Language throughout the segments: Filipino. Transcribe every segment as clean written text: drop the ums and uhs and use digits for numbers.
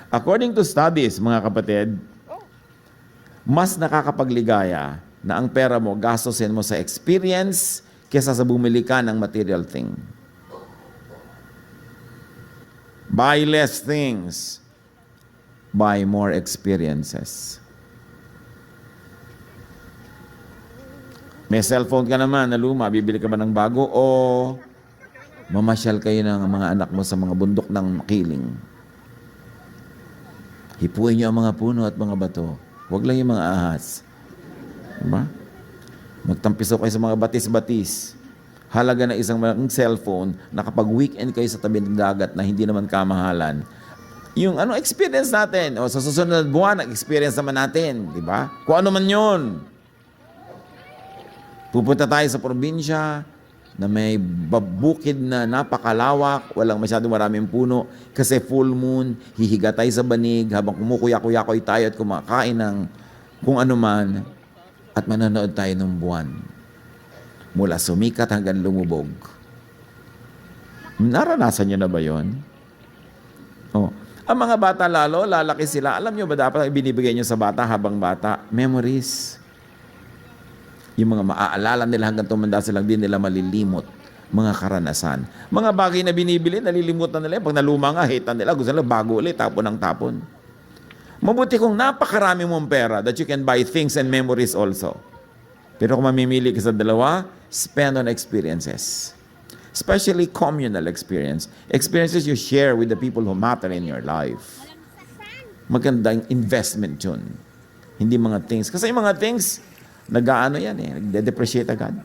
According to studies, mga kapatid, mas nakakapagligaya na ang pera mo gastusin mo sa experience kesa sa bumili ka ng material thing. Buy less things, buy more experiences. May cellphone ka naman na luma, bibili ka ba ng bago o mamasyal kayo ng mga anak mo sa mga bundok ng Makiling? Hipuin niyo ang mga puno at mga bato. Huwag lang yung mga ahas. Diba? Magtampiso kayo sa mga batis-batis. Halaga na isang malaking cellphone na kapag weekend kayo sa tabi ng dagat na hindi naman kamahalan, yung experience natin, o sa susunod na buwan, experience naman natin, di ba? Kung ano man yun. Pupunta tayo sa probinsya na may bukid na napakalawak, walang masyadong maraming puno, kasi full moon, hihiga tayo sa banig habang kumukuya-kuya-kuy tayo at kumakain ng kung ano man, at manonood tayo ng buwan. Mula sumikat hanggang lumubog. Naranasan niyo na ba yon? Oh. Ang mga bata lalo, lalaki sila. Alam niyo ba dapat binibigay niyo sa bata habang bata? Memories. Yung mga maaalala nila hanggang tumanda silang di nila malilimot. Mga karanasan. Mga bagay na binibili, nalilimutan nila. Pag naluma nga, hitan nila. Gusto nila bago ulit, tapon ng tapon. Mabuti kung napakarami mong pera that you can buy things and memories also. Pero kung mamimili ka sa dalawa, spend on experiences. Especially communal experience. Experiences you share with the people who matter in your life. Magandang investment yun. Hindi mga things. Kasi yung mga things, nag-aano yan eh, nagde-depreciate agad.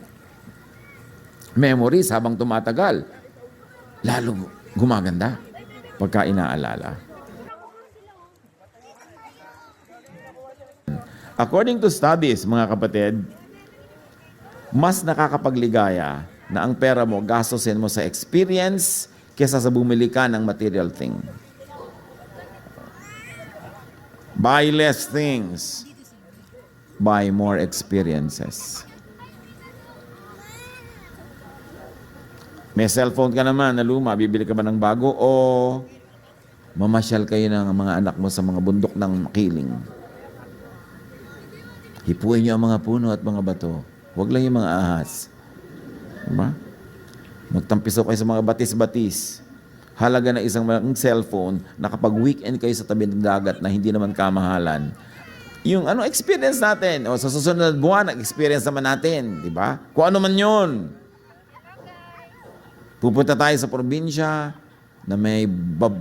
Memories habang tumatagal, lalo gumaganda pagka inaalala. According to studies, mga kapatid, mas nakakapagligaya na ang pera mo gastusin mo sa experience kesa sa bumili ka ng material thing. Buy less things, buy more experiences. May cellphone ka naman na luma, bibili ka ba ng bago o mamasyal kayo ng mga anak mo sa mga bundok ng Makiling? Hipuin niyo ang mga puno at mga bato. Huwag lang yung mga ahas. Diba? Magtampiso kayo sa mga batis-batis. Halaga na isang malaking cellphone na kapag weekend kayo sa tabi ng dagat na hindi naman kamahalan, yung experience natin, o sa susunod na buwan, experience naman natin, di ba? Kung ano man yun. Pupunta tayo sa probinsya na may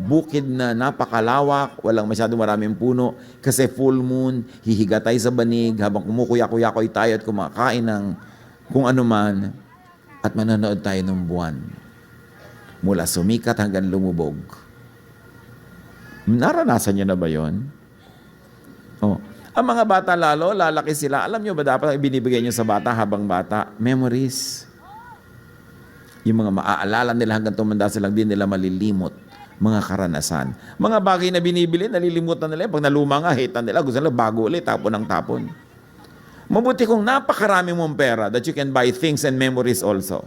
bukid na napakalawak, walang masyadong maraming puno, kasi full moon, hihiga tayo sa banig habang kumukuya-kuya-kuy tayo at kumakain ng kung ano man, at manonood tayo ng buwan. Mula sumikat hanggang lumubog. Naranasan niyo na ba yon? Oh. Ang mga bata lalo, lalaki sila. Alam niyo ba dapat binibigay niyo sa bata habang bata? Memories. Yung mga maaalala nila hanggang tumanda silang di nila malilimot. Mga karanasan. Mga bagay na binibili, nalilimutan nila. Pag naluma nga, hitan nila. Gusto nila bago ulit, tapon ng tapon. Mabuti kung napakarami mong pera that you can buy things and memories also.